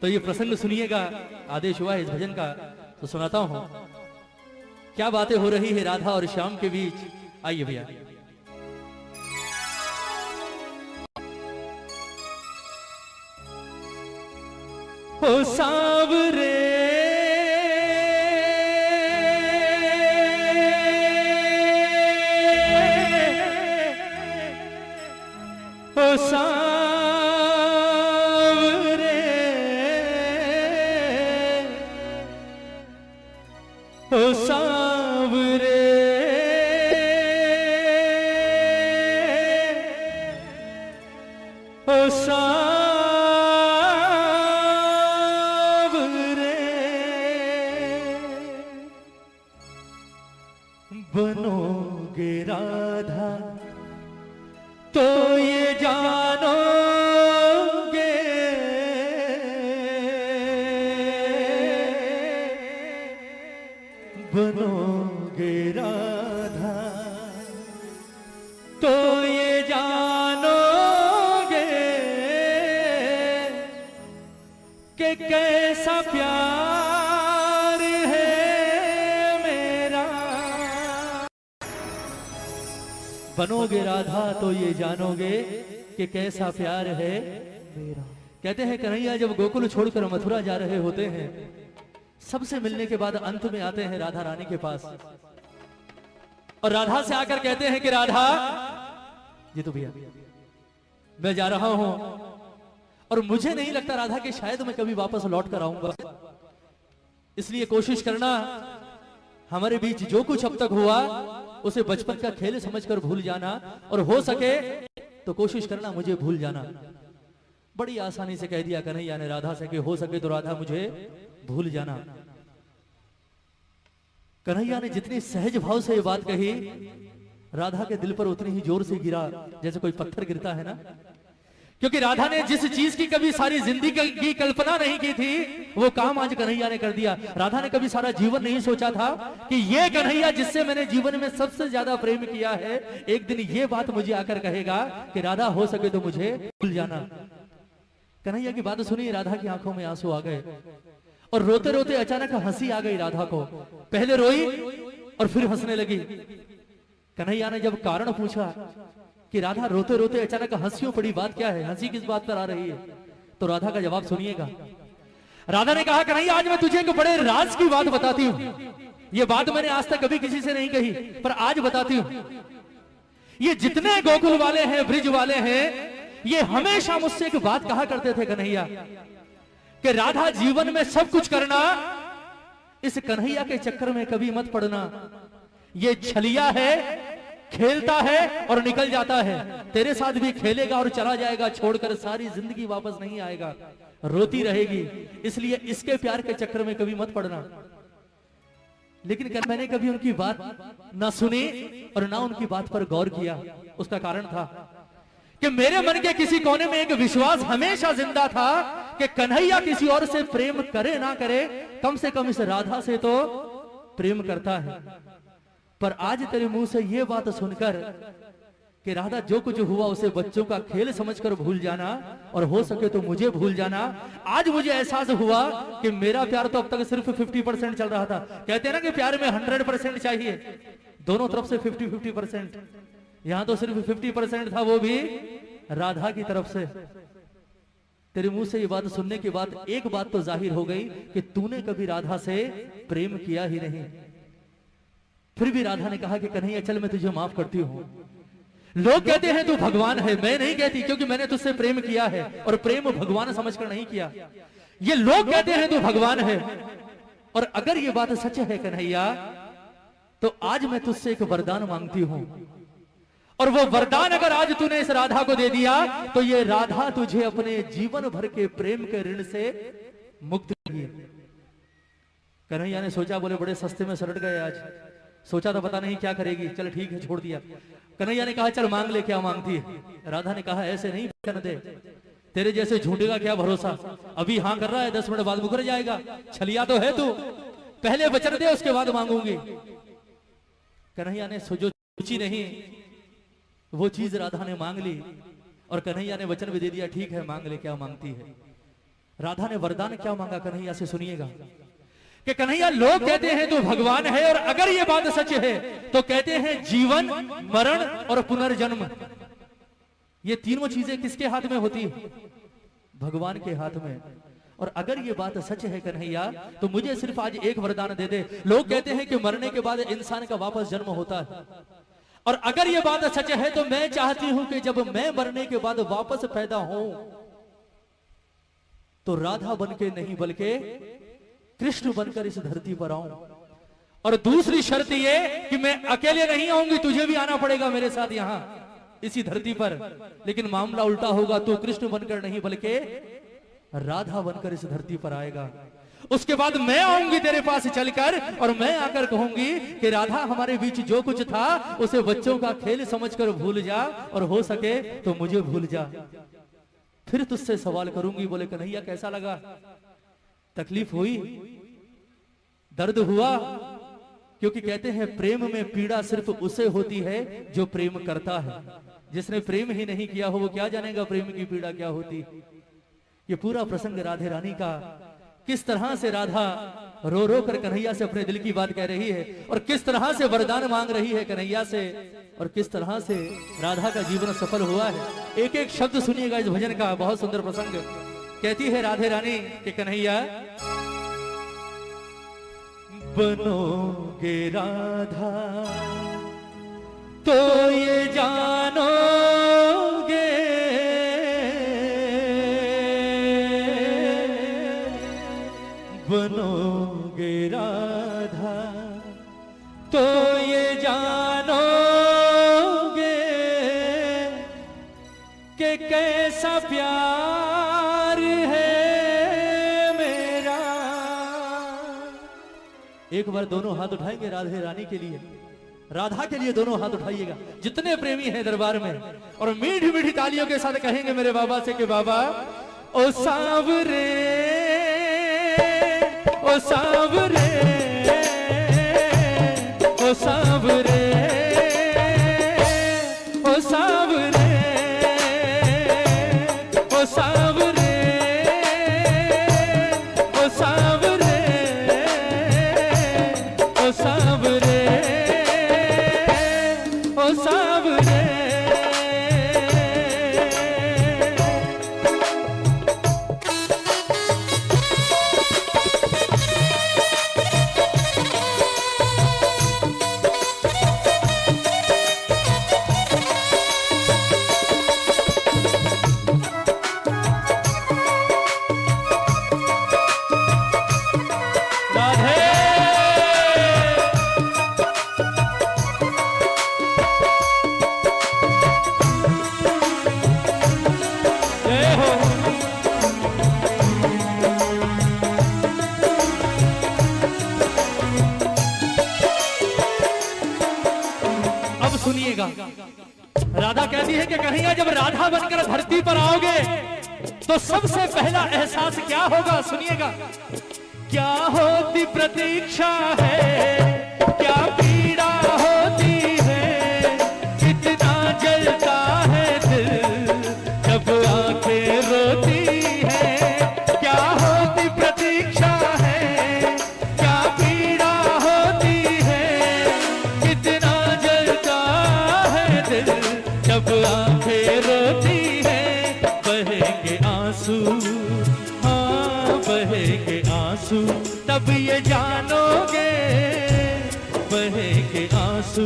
तो ये प्रसंग सुनिएगा, आदेश हुआ है इस भजन का तो सुनाता हूं। क्या बातें हो रही है राधा और श्याम के बीच, आइए भैया। ओ सांवरे ओ सांवरे ओ सांवरे ओ सांवरे बनोगे राधा तो ये जानोगे बनोगे राधा तो ये जानोगे कि कैसा प्यार है मेरा। बनोगे राधा तो ये जानोगे कि कैसा प्यार है मेरा। कहते हैं कन्हैया जब गोकुल छोड़कर मथुरा जा रहे होते हैं, सबसे मिलने के बाद अंत में आते हैं राधा रानी के पास और राधा से आकर कहते हैं कि राधा जी तो भैया मैं जा रहा हूं और मुझे नहीं लगता राधा कि शायद मैं कभी वापस लौट कर आऊंगा, इसलिए कोशिश करना हमारे बीच जो कुछ अब तक हुआ उसे बचपन का खेल समझकर भूल जाना और हो सके तो कोशिश करना मुझे भूल जाना। बड़ी आसानी से कह दिया कन्हैया ने राधा से कि हो सके तो राधा मुझे भूल जाना। कन्हैया ने जितनी सहज भाव से ये बात कही, राधा के दिल पर उतनी ही जोर से गिरा जैसे कोई पत्थर गिरता है ना, क्योंकि राधा ने जिस चीज की कभी सारी जिंदगी की कल्पना नहीं की थी वो काम आज कन्हैया ने कर दिया। राधा ने कभी सारा जीवन नहीं सोचा था कि ये कन्हैया जिससे मैंने जीवन में सबसे ज्यादा प्रेम किया है एक दिन ये बात मुझे आकर कहेगा कि राधा हो सके तो मुझे भूल जाना। कन्हैया की बात सुनी, राधा की आंखों में आंसू आ गए और रोते रोते अचानक हंसी आ गई राधा को। पहले रोई और फिर हंसने लगी। कन्हैया ने जब कारण पूछा कि राधा रोते रोते अचानक हंसियों पड़ी, बात क्या है, हंसी किस बात पर आ रही है, तो राधा का जवाब सुनिएगा। राधा ने कहा कन्हैया आज मैं तुझे एक बड़े राज की बात बताती हूं, ये बात मैंने आज तक कभी किसी से नहीं कही पर आज बताती हूं। ये जितने गोकुल वाले हैं ब्रिज वाले हैं ये हमेशा मुझसे एक बात कहा करते थे कन्हैया कि राधा जीवन में सब कुछ करना, इस कन्हैया के चक्कर में कभी मत पड़ना। ये छलिया है, खेलता है और निकल जाता है, तेरे साथ भी खेलेगा और चला जाएगा, छोड़कर सारी जिंदगी वापस नहीं आएगा, रोती रहेगी, इसलिए इसके प्यार के चक्कर में कभी मत पड़ना। लेकिन मैंने कभी उनकी बात ना सुनी और ना उनकी बात पर गौर किया। उसका कारण था कि मेरे मन के किसी कोने में एक विश्वास हमेशा जिंदा था कि कन्हैया किसी और से प्रेम करे ना करे, कम से कम इस राधा से तो प्रेम करता है। पर आज तेरे मुंह से ये बात सुनकर कि राधा जो कुछ हुआ उसे बच्चों का खेल समझकर भूल जाना और हो सके तो मुझे भूल जाना, आज मुझे एहसास हुआ कि मेरा प्यार तो अब तक सिर्फ 50% चल रहा था। कहते हैं ना कि प्यार में 100% चाहिए, दोनों तरफ से 50-50%, यहां तो सिर्फ 50% था, वो भी राधा की तरफ से। तेरे मुंह से ये बात सुनने के बाद एक बात तो जाहिर हो गई कि तूने कभी राधा से प्रेम किया ही नहीं। फिर भी राधा ने कहा कि कन्हैया चल मैं तुझे माफ करती हूं। लोग कहते हैं तू भगवान है, मैं नहीं कहती, क्योंकि मैंने तुझसे प्रेम किया है और प्रेम भगवान समझकर नहीं किया। ये लोग कहते हैं तू भगवान है, और अगर ये बात सच है कन्हैया तो आज मैं तुझसे एक वरदान मांगती हूं, और वो वरदान अगर आज तूने इस राधा को दे दिया तो ये राधा तुझे अपने जीवन भर के प्रेम के ऋण से मुक्त करेगी। कन्हैया ने सोचा, बोले बड़े सस्ते में सलट गए आज, सोचा था पता नहीं क्या करेगी, चल ठीक है छोड़ दिया। कन्हैया ने कहा चल मांग ले, क्या मांगती है। राधा ने कहा ऐसे नहीं वचन दे, तेरे जैसे झूठे का क्या भरोसा, अभी हाँ कर रहा है 10 मिनट बाद मुकर जाएगा, छलिया तो है तू, पहले वचन दे उसके बाद मांगूंगी। कन्हैया ने जो सोची नहीं वो चीज राधा ने मांग ली और कन्हैया ने वचन भी दे दिया, ठीक है मांग ले क्या मांगती है। राधा ने वरदान क्या मांगा कन्हैया से, सुनिएगा कि कन्हैया लोग कहते हैं तू भगवान है, और अगर ये बात सच है तो कहते हैं जीवन, मरण और पुनर्जन्म, ये तीनों चीजें किसके हाथ में होती है? भगवान के हाथ में। और अगर ये बात सच है कन्हैया तो मुझे सिर्फ आज एक वरदान दे दे। लोग कहते हैं कि मरने के बाद इंसान का वापस जन्म होता है, और अगर ये बात सच है तो मैं चाहती हूं कि जब मैं मरने के बाद वापस पैदा हूं तो राधा बनके नहीं बल्कि कृष्ण बनकर इस धरती पर आऊं। और दूसरी शर्त ये कि मैं अकेले नहीं आऊंगी, तुझे भी आना पड़ेगा मेरे साथ यहां इसी धरती पर। लेकिन मामला उल्टा होगा, तू कृष्ण बनकर नहीं बल्कि राधा बनकर इस धरती पर आएगा। उसके बाद मैं आऊंगी तेरे पास चलकर, और मैं आकर कहूंगी कि राधा हमारे बीच जो कुछ था उसे बच्चों का खेल समझकर भूल जा, और हो सके तो मुझे भूल जा। फिर तुझसे सवाल करूंगी। बोले कन्हैया कैसा लगा? तकलीफ हुई, दर्द हुआ? क्योंकि कहते हैं प्रेम में पीड़ा सिर्फ उसे होती है जो प्रेम करता है। जिसने प्रेम ही नहीं किया हो वो क्या जानेगा प्रेम की पीड़ा क्या होती। ये पूरा प्रसंग राधे रानी का, किस तरह से राधा रो रो कर कन्हैया से अपने दिल की बात कह रही है, और किस तरह से वरदान मांग रही है कन्हैया से, और किस तरह से राधा का जीवन सफल हुआ है। एक एक शब्द सुनिएगा इस भजन का, बहुत सुंदर प्रसंग। कहती है राधे रानी कि कन्हैया बनोगे राधा तो ये जानोगे, बनोगे राधा तो ये जानोगे कि कैसा प्यार है मेरा। एक बार दोनों हाथ उठाएंगे राधे रानी के लिए, राधा के लिए दोनों हाथ उठाइएगा जितने प्रेमी हैं दरबार में, और मीठी मीठी तालियों के साथ कहेंगे मेरे बाबा से कि बाबा ओ सांवरे, ओ सांवरे, ओ सांवरे, ओ सांवरे, ओ सांवरे, ओ सांवरे, ओ सांवरे, ओ सांवरे। सुनिएगा राधा कहती है कि कन्हैया जब राधा बनकर धरती पर आओगे तो सबसे पहला एहसास क्या होगा, सुनिएगा। क्या होती प्रतीक्षा है, क्या पीड़ा होती है, कितना जलता है दिल जब आंखें रोती है। क्या होती प्रतीक्षा है, क्या पीड़ा होती है, कितना जलता है दिल जब आंखें रोती है। बहेंगे आंसू, हाँ बहेंगे आंसू, तब ये जानोगे, बहेंगे आंसू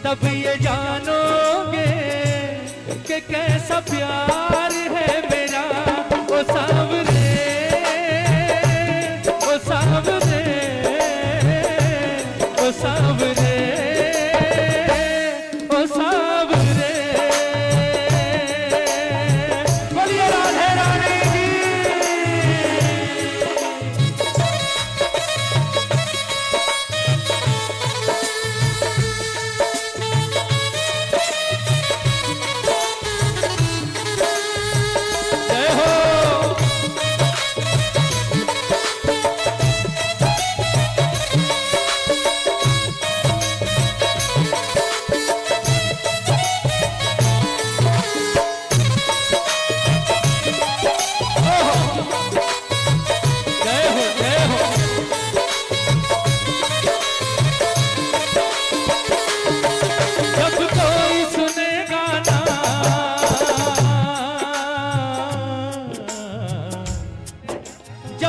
तब ये जानोगे कि कैसा प्यार है मेरा। ओ सांवरे, ओ सांवरे, ओ सांवरे, ओ सांवरे। बोलिए राधे रानी की।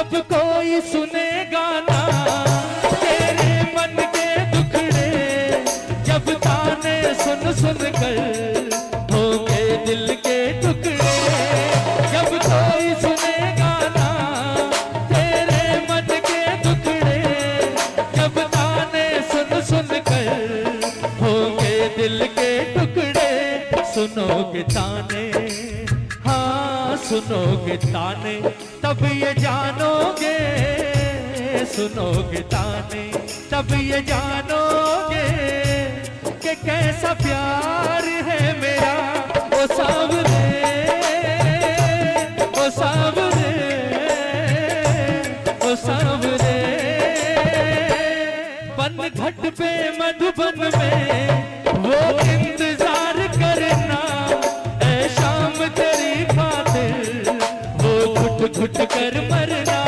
जब कोई सुनेगा ना तेरे मन के दुखड़े, जब ताने सुन सुन कर होंगे दिल के टुकड़े, जब कोई सुनेगा ना तेरे मन के दुखड़े, जब ताने सुन सुन कर होंगे दिल के टुकड़े। सुनोगे ताने, हाँ सुनोगे ताने, तब ये जानोगे, सुनोगे ताने तब ये जानोगे कि कैसा प्यार है मेरा। ओ सावरे, ओ सावरे, ओ सावरे, पनघट पे मधुबन में वो इंतजार करना, ऐ शाम तेरी खातिर वो घुट घुट कर मरना।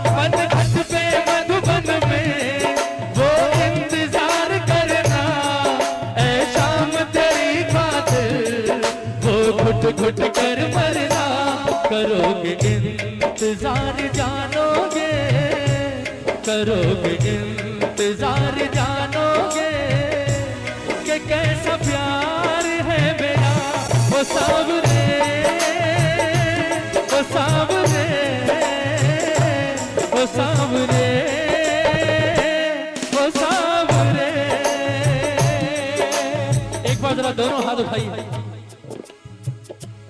पनघट पे मधुबन में वो इंतजार करना, ऐ शाम तेरी खातिर वो घुट घुट कर मरना। करोगे इंतजार जानोगे, करोगे इंतजार जानोगे कि कैसा प्यार है मेरा। वो सावरे, वो सावरे, वो सावरे, वो सावरे। एक बार जरा दोनों हाथ उठाइए,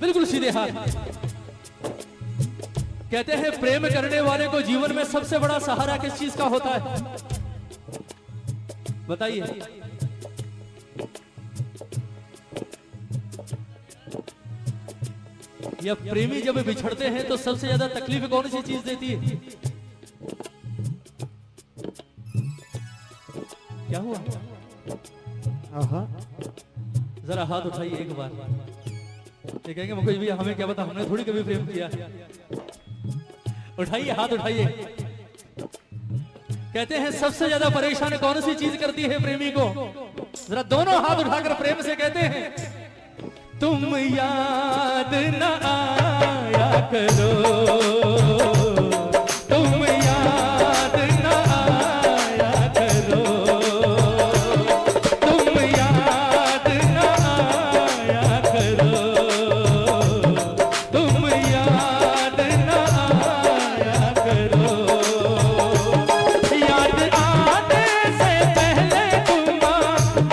बिल्कुल सीधे हाथ। कहते हैं प्रेम करने वाले को जीवन में सबसे बड़ा सहारा किस चीज का होता है, बताइए। या प्रेमी जब बिछड़ते हैं तो सबसे ज्यादा तकलीफ कौन सी चीज देती है? क्या हुआ? जरा हाथ उठाइए एक बार। ये कहेंगे मुझे भी हमें क्या पता, हमने थोड़ी कभी प्रेम किया। उठाइए हाथ उठाइए। कहते हैं सबसे ज्यादा परेशान कौन सी चीज करती है प्रेमी को? जरा दोनों हाथ उठाकर प्रेम से कहते हैं, तुम याद न आया करो, तुम याद न आया करो, तुम याद न आया करो, तुम याद न आया करो। याद आने से पहले तुम आ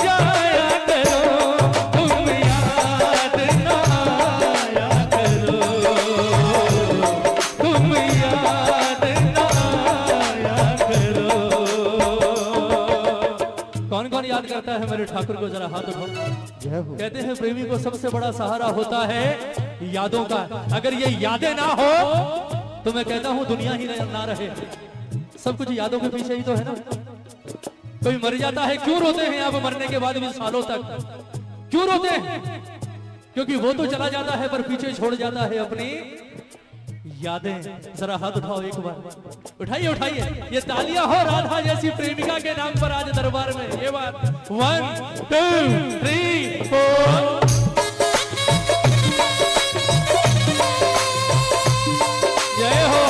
जाया करो, तुम याद न आया करो, तुम याद न आया करो। कौन कौन याद करता है मेरे ठाकुर को? जरा हाथ उठाओ। कहते हैं प्रेमी को सबसे बड़ा सहारा होता है यादों का। अगर ये यादें ना हो तो मैं कहता हूं दुनिया ही ना रहे। सब कुछ यादों के पीछे ही तो है ना। कोई मर जाता है, क्यों रोते हैं आप मरने के बाद भी सालों तक? क्यों रोते हैं? क्योंकि वो तो चला जाता है पर पीछे छोड़ जाता है अपनी यादें। जरा हाथ उठाओ एक बार, उठाइए उठाइए। ये तालियां हो राधा जैसी प्रेमिका के नाम पर आज दरबार में। ये बात 1 2 3 4। जय हो।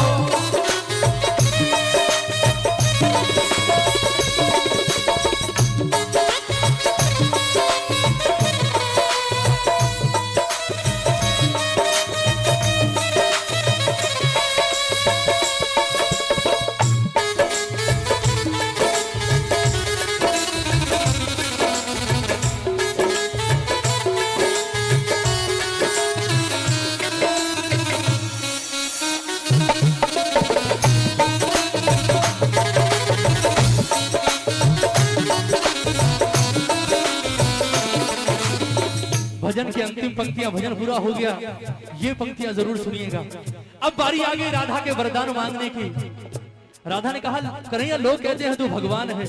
भजन की अंतिम पंक्तियां, भजन पूरा हो गया, ये पंक्तियां जरूर सुनिएगा। अब बारी आ गई राधा के वरदान मांगने की। राधा ने कहा, कन्हैया लोग कहते हैं तू भगवान है,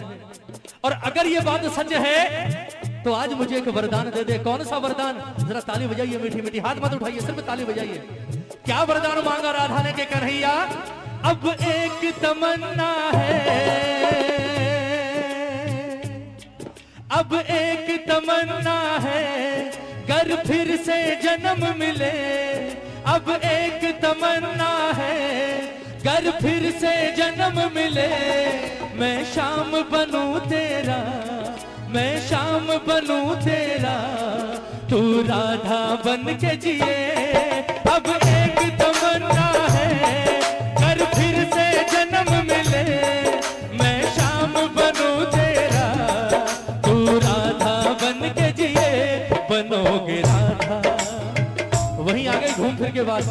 और अगर ये बात सच है तो आज मुझे एक वरदान दे दे। कौन सा वरदान? जरा ताली बजाइए मीठी मीठी, हाथ मत उठाइए, सिर्फ ताली बजाइए। क्या वरदान मांगा राधा ने? के कन्हैया अब एक तमन्ना है, अब एक तमन्ना है, कर फिर से जन्म मिले। अब एक तमन्ना है, गर फिर से जन्म मिले मैं शाम बनूं तेरा, मैं शाम बनूं तेरा, तू राधा बन के जिए। अब एक तमन्ना है गर फिर से जन्म मिले मैं शाम बनूं तेरा, तू राधा बन के जिए। बनोगे राधा, वहीं आ गए घूम फिर के बाद,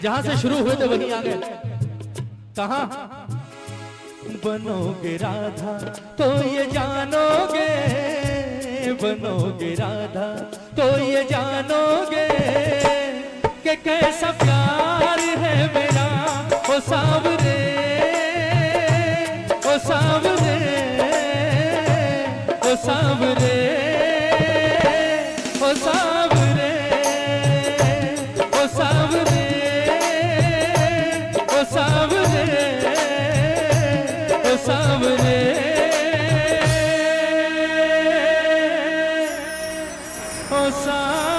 जहां से शुरू हुए थे वहीं आ गए। कहां? बनोगे राधा तो ये जानोगे, बनोगे राधा तो ये जानोगे कि कैसा प्यार है मेरा ओ सांवरे, ओ सांवरे, ओ सांवरे, ओ सांवरे, ओ सांवरे, ओ सांवरे, ओ सांवरे, ओ सांवरे।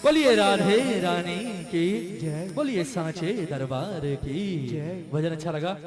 बोलिए राधे रानी की जय, बोलिए सांचे दरबार की जय। भजन अच्छा लगा?